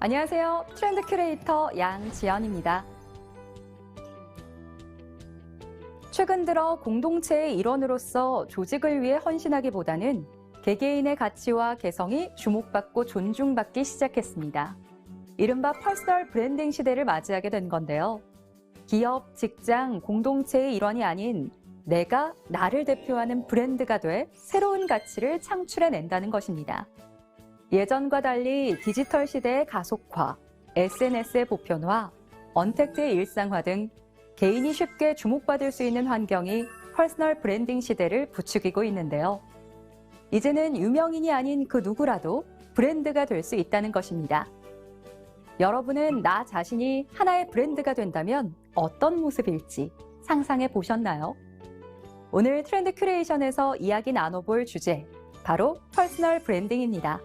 안녕하세요. 트렌드 큐레이터 양지연입니다. 최근 들어 공동체의 일원으로서 조직을 위해 헌신하기보다는 개개인의 가치와 개성이 주목받고 존중받기 시작했습니다. 이른바 퍼스널 브랜딩 시대를 맞이하게 된 건데요. 기업, 직장, 공동체의 일원이 아닌 내가 나를 대표하는 브랜드가 돼 새로운 가치를 창출해낸다는 것입니다. 예전과 달리 디지털 시대의 가속화, SNS의 보편화, 언택트의 일상화 등 개인이 쉽게 주목받을 수 있는 환경이 퍼스널 브랜딩 시대를 부추기고 있는데요. 이제는 유명인이 아닌 그 누구라도 브랜드가 될 수 있다는 것입니다. 여러분은 나 자신이 하나의 브랜드가 된다면 어떤 모습일지 상상해 보셨나요? 오늘 트렌드 큐레이션에서 이야기 나눠볼 주제, 바로 퍼스널 브랜딩입니다.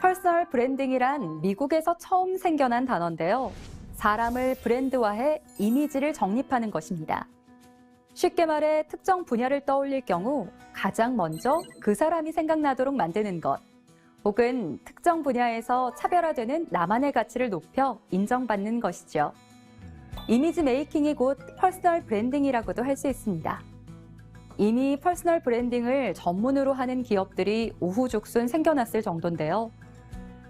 퍼스널 브랜딩이란 미국에서 처음 생겨난 단어인데요. 사람을 브랜드화해 이미지를 정립하는 것입니다. 쉽게 말해 특정 분야를 떠올릴 경우 가장 먼저 그 사람이 생각나도록 만드는 것, 혹은 특정 분야에서 차별화되는 나만의 가치를 높여 인정받는 것이죠. 이미지 메이킹이 곧 퍼스널 브랜딩이라고도 할 수 있습니다. 이미 퍼스널 브랜딩을 전문으로 하는 기업들이 우후죽순 생겨났을 정도인데요.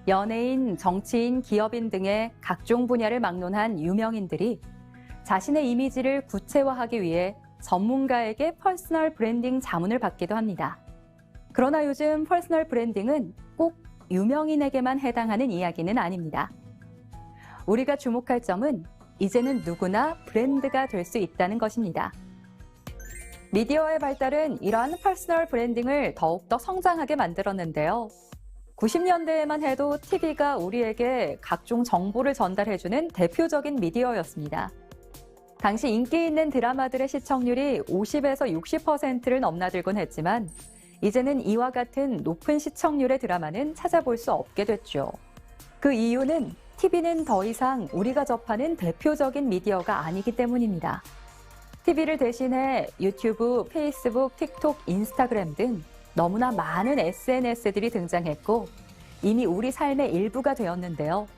연예인, 정치인, 기업인 등의 각종 분야를 막론한 유명인들이 자신의 이미지를 구체화하기 위해 전문가에게 퍼스널 브랜딩 자문을 받기도 합니다. 그러나 요즘 퍼스널 브랜딩은 꼭 유명인에게만 해당하는 이야기는 아닙니다. 우리가 주목할 점은 이제는 누구나 브랜드가 될 수 있다는 것입니다. 미디어의 발달은 이러한 퍼스널 브랜딩을 더욱더 성장하게 만들었는데요. 90년대에만 해도 TV가 우리에게 각종 정보를 전달해주는 대표적인 미디어였습니다. 당시 인기 있는 드라마들의 시청률이 50에서 60%를 넘나들곤 했지만 이제는 이와 같은 높은 시청률의 드라마는 찾아볼 수 없게 됐죠. 그 이유는 TV는 더 이상 우리가 접하는 대표적인 미디어가 아니기 때문입니다. TV를 대신해 유튜브, 페이스북, 틱톡, 인스타그램 등 너무나 많은 SNS들이 등장했고 이미 우리 삶의 일부가 되었는데요.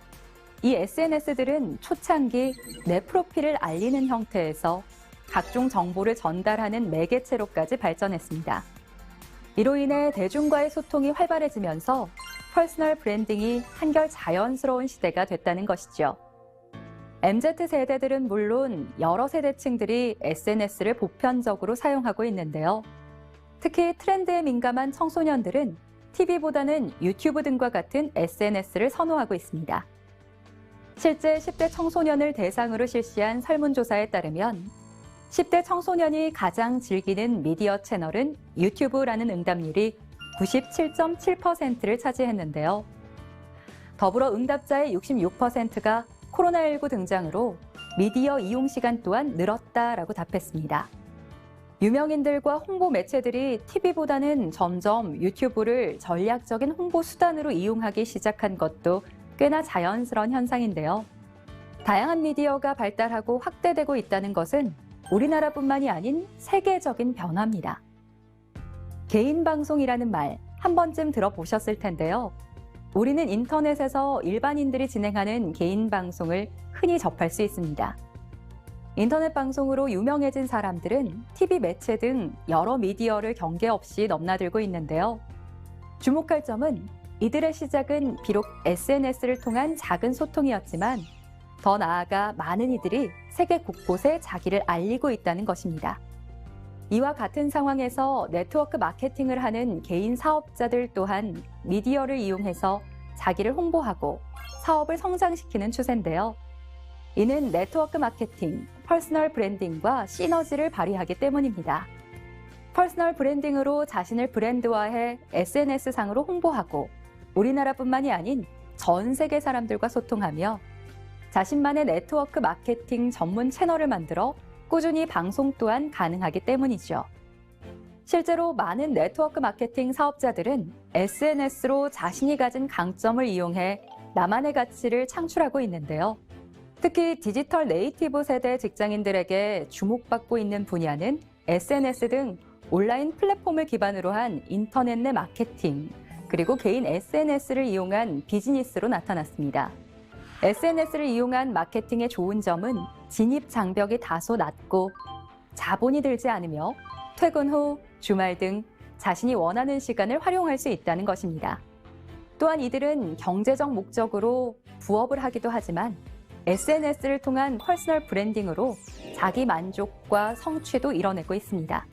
이 SNS들은 초창기 내 프로필을 알리는 형태에서 각종 정보를 전달하는 매개체로까지 발전했습니다. 이로 인해 대중과의 소통이 활발해지면서 퍼스널 브랜딩이 한결 자연스러운 시대가 됐다는 것이죠. MZ세대들은 물론 여러 세대층들이 SNS를 보편적으로 사용하고 있는데요. 특히 트렌드에 민감한 청소년들은 TV보다는 유튜브 등과 같은 SNS를 선호하고 있습니다. 실제 10대 청소년을 대상으로 실시한 설문조사에 따르면 10대 청소년이 가장 즐기는 미디어 채널은 유튜브라는 응답률이 97.7%를 차지했는데요. 더불어 응답자의 66%가 코로나19 등장으로 미디어 이용 시간 또한 늘었다라고 답했습니다. 유명인들과 홍보 매체들이 TV보다는 점점 유튜브를 전략적인 홍보 수단으로 이용하기 시작한 것도 꽤나 자연스러운 현상인데요. 다양한 미디어가 발달하고 확대되고 있다는 것은 우리나라뿐만이 아닌 세계적인 변화입니다. 개인 방송이라는 말 한 번쯤 들어보셨을 텐데요. 우리는 인터넷에서 일반인들이 진행하는 개인 방송을 흔히 접할 수 있습니다. 인터넷 방송으로 유명해진 사람들은 TV 매체 등 여러 미디어를 경계 없이 넘나들고 있는데요. 주목할 점은 이들의 시작은 비록 SNS를 통한 작은 소통이었지만 더 나아가 많은 이들이 세계 곳곳에 자기를 알리고 있다는 것입니다. 이와 같은 상황에서 네트워크 마케팅을 하는 개인 사업자들 또한 미디어를 이용해서 자기를 홍보하고 사업을 성장시키는 추세인데요. 이는 네트워크 마케팅, 퍼스널 브랜딩과 시너지를 발휘하기 때문입니다. 퍼스널 브랜딩으로 자신을 브랜드화해 SNS상으로 홍보하고 우리나라뿐만이 아닌 전 세계 사람들과 소통하며 자신만의 네트워크 마케팅 전문 채널을 만들어 꾸준히 방송 또한 가능하기 때문이죠. 실제로 많은 네트워크 마케팅 사업자들은 SNS로 자신이 가진 강점을 이용해 나만의 가치를 창출하고 있는데요. 특히 디지털 네이티브 세대 직장인들에게 주목받고 있는 분야는 SNS 등 온라인 플랫폼을 기반으로 한 인터넷 내 마케팅, 그리고 개인 SNS를 이용한 비즈니스로 나타났습니다. SNS를 이용한 마케팅의 좋은 점은 진입 장벽이 다소 낮고 자본이 들지 않으며 퇴근 후, 주말 등 자신이 원하는 시간을 활용할 수 있다는 것입니다. 또한 이들은 경제적 목적으로 부업을 하기도 하지만 SNS를 통한 퍼스널 브랜딩으로 자기 만족과 성취도 이뤄내고 있습니다.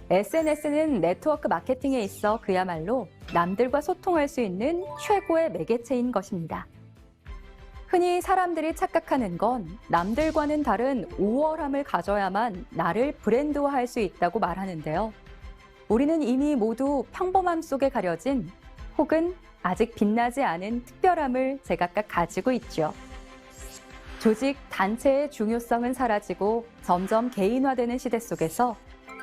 SNS는 네트워크 마케팅에 있어 그야말로 남들과 소통할 수 있는 최고의 매개체인 것입니다. 흔히 사람들이 착각하는 건 남들과는 다른 우월함을 가져야만 나를 브랜드화할 수 있다고 말하는데요. 우리는 이미 모두 평범함 속에 가려진 혹은 아직 빛나지 않은 특별함을 제각각 가지고 있죠. 조직, 단체의 중요성은 사라지고 점점 개인화되는 시대 속에서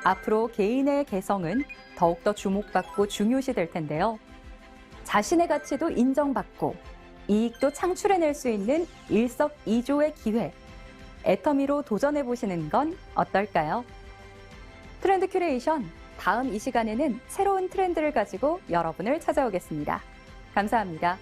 앞으로 개인의 개성은 더욱더 주목받고 중요시 될 텐데요. 자신의 가치도 인정받고 이익도 창출해낼 수 있는 일석이조의 기회, 애터미로 도전해보시는 건 어떨까요? 트렌드 큐레이션, 다음 이 시간에는 새로운 트렌드를 가지고 여러분을 찾아오겠습니다. 감사합니다.